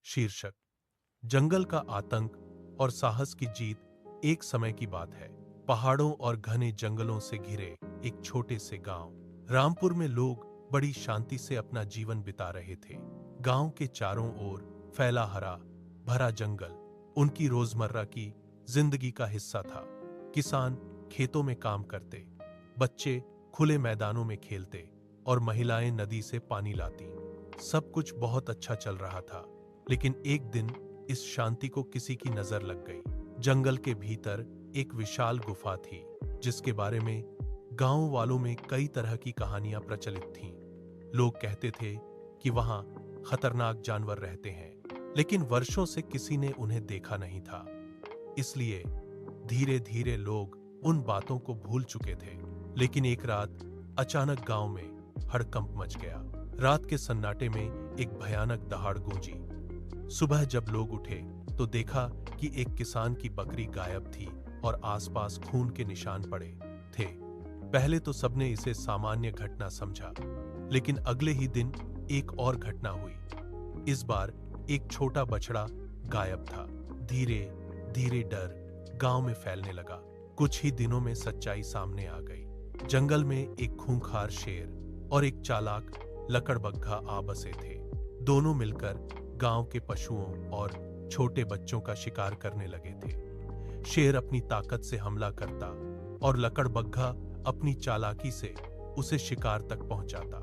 शीर्षक जंगल का आतंक और साहस की जीत। एक समय की बात है। पहाड़ों और घने जंगलों से घिरे एक छोटे से गांव रामपुर में लोग बड़ी शांति से अपना जीवन बिता रहे थे। गांव के चारों ओर फैला हरा भरा जंगल उनकी रोजमर्रा की जिंदगी का हिस्सा था। किसान खेतों में काम करते, बच्चे खुले मैदानों में खेलते और महिलाएं नदी से पानी लाती। सब कुछ बहुत अच्छा चल रहा था, लेकिन एक दिन इस शांति को किसी की नजर लग गई। जंगल के भीतर एक विशाल गुफा थी, जिसके बारे में गांव वालों में कई तरह की कहानियां प्रचलित थीं। लोग कहते थे कि वहां खतरनाक जानवर रहते हैं, लेकिन वर्षों से किसी ने उन्हें देखा नहीं था। इसलिए धीरे धीरे लोग उन बातों को भूल चुके थे। लेकिन एक रात अचानक गांव में हड़कंप मच गया। रात के सन्नाटे में एक भयानक दहाड़ गूंजी। सुबह जब लोग उठे तो देखा कि एक किसान की बकरी गायब थी और आसपास खून के निशान पड़े थे। पहले तो सबने इसे सामान्य घटना समझा, लेकिन अगले ही दिन एक और घटना हुई। इस बार एक छोटा बछड़ा गायब था। धीरे धीरे डर गांव में फैलने लगा। कुछ ही दिनों में सच्चाई सामने आ गई। जंगल में एक खूंखार शेर और एक चालाक लकड़बग्घा आ बसे थे। दोनों मिलकर गांव के पशुओं और छोटे बच्चों का शिकार करने लगे थे। शेर अपनी ताकत से हमला करता और लकड़बग्घा अपनी चालाकी से उसे शिकार तक पहुंचाता।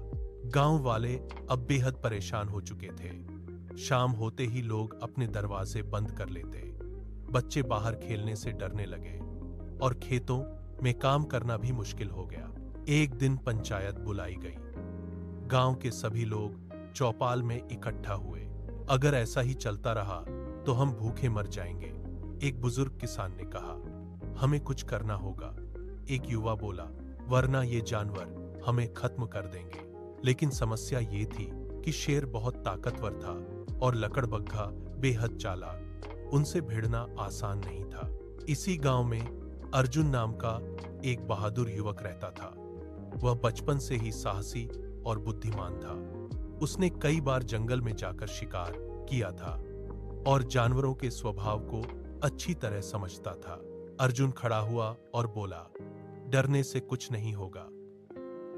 गांव वाले अब बेहद परेशान हो चुके थे। शाम होते ही लोग अपने दरवाजे बंद कर लेते। बच्चे बाहर खेलने से डरने लगे और खेतों में काम करना भी मुश्किल हो गया। एक दिन पंचायत बुलाई गई। गांव के सभी लोग चौपाल में इकट्ठा हुए। अगर ऐसा ही चलता रहा तो हम भूखे मर जाएंगे, एक बुजुर्ग किसान ने कहा। हमें कुछ करना होगा, एक युवा बोला, वरना ये जानवर हमें खत्म कर देंगे। लेकिन समस्या ये थी कि शेर बहुत ताकतवर था और लकड़बग्घा बेहद चालाक। उनसे भिड़ना आसान नहीं था। इसी गांव में अर्जुन नाम का एक बहादुर युवक रहता था। वह बचपन से ही साहसी और बुद्धिमान था। उसने कई बार जंगल में जाकर शिकार किया था और जानवरों के स्वभाव को अच्छी तरह समझता था। अर्जुन खड़ा हुआ और बोला, डरने से कुछ नहीं होगा,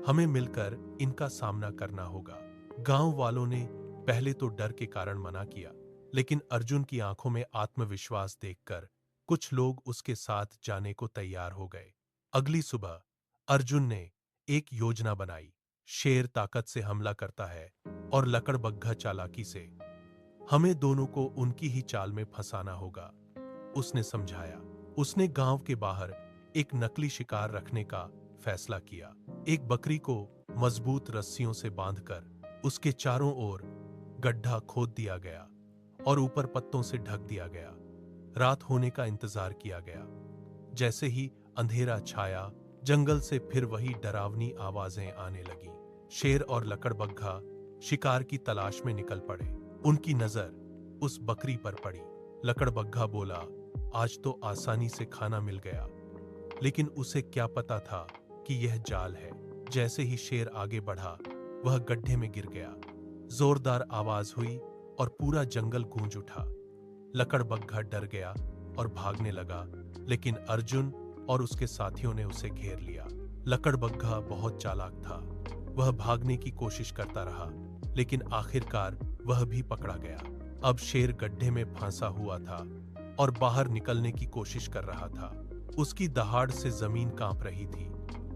हमें मिलकर इनका सामना करना होगा। गांव वालों ने पहले तो डर के कारण मना किया, लेकिन अर्जुन की आंखों में आत्मविश्वास देखकर कुछ लोग उसके साथ जाने को तैयार हो गए। अगली सुबह अर्जुन ने एक योजना बनाई। शेर ताकत से हमला करता है और लकड़बग्घा चालाकी से। हमें दोनों को उनकी ही चाल में फंसाना होगा, उसने समझाया। उसने गांव के बाहर एक नकली शिकार रखने का फैसला किया। एक बकरी को मजबूत रस्सियों से बांधकर उसके चारों ओर गड्ढा खोद दिया गया और ऊपर पत्तों से ढक दिया गया। रात होने का इंतजार किया गया। जैसे ही अंधेरा छाया, जंगल से फिर वही डरावनी आवाजें आने लगी। शेर और लकड़बग्घा शिकार की तलाश में निकल पड़े। उनकी नजर उस बकरी पर पड़ी। लकड़बग्घा बोला, आज तो आसानी से खाना मिल गया, लेकिन उसे क्या पता था कि यह जाल है। जैसे ही शेर आगे बढ़ा, वह गड्ढे में गिर गया। जोरदार आवाज हुई और पूरा जंगल गूंज उठा। लकड़बग्घा डर गया और भागने लगा, लेकिन अर्जुन और उसके साथियों ने उसे घेर लिया। लकड़बग्घा बहुत चालाक था। वह भागने की कोशिश करता रहा, लेकिन आखिरकार वह भी पकड़ा गया। अब शेर गड्ढे में फंसा हुआ था और बाहर निकलने की कोशिश कर रहा था। उसकी दहाड़ से जमीन कांप रही थी,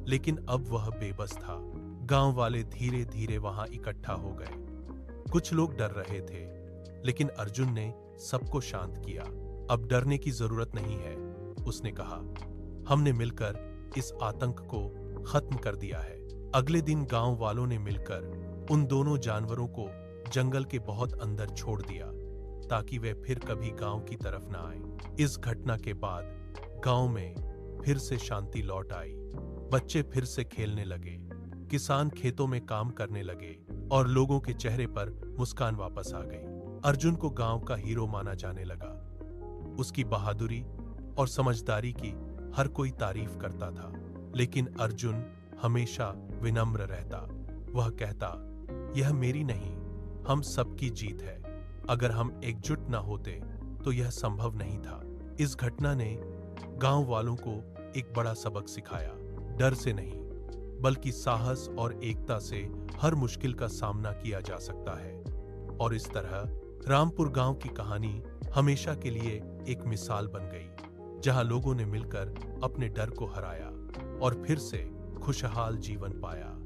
लेकिन अब वह बेबस था। गांव वाले धीरे धीरे वहां इकट्ठा हो गए। कुछ लोग डर रहे थे, लेकिन अर्जुन ने सबको शांत किया। अब डरने की जरूरत नहीं है, उसने कहा। हमने मिलकर इस आतंक को खत्म कर दिया है। अगले दिन गांव वालों ने मिलकर उन दोनों जानवरों को जंगल के बहुत अंदर छोड़ दिया, ताकि वे फिर कभी गांव की तरफ न आए। इस घटना के बाद गांव में फिर से शांति लौट आई। बच्चे फिर से खेलने लगे, किसान खेतों में काम करने लगे और लोगों के चेहरे पर मुस्कान वापस आ गई। अर्जुन को गांव का हीरो माना जाने लगा। उसकी बहादुरी और समझदारी की हर कोई तारीफ करता था, लेकिन अर्जुन हमेशा विनम्र रहता। वह कहता, यह मेरी नहीं, हम सबकी जीत है। अगर हम एकजुट न होते तो यह संभव नहीं था। इस घटना ने गांव वालों को एक बड़ा सबक सिखाया। डर से नहीं, बल्कि साहस और एकता से हर मुश्किल का सामना किया जा सकता है। और इस तरह रामपुर गांव की कहानी हमेशा के लिए एक मिसाल बन गई, जहां लोगों ने मिलकर अपने डर को हराया और फिर से खुशहाल जीवन पाया।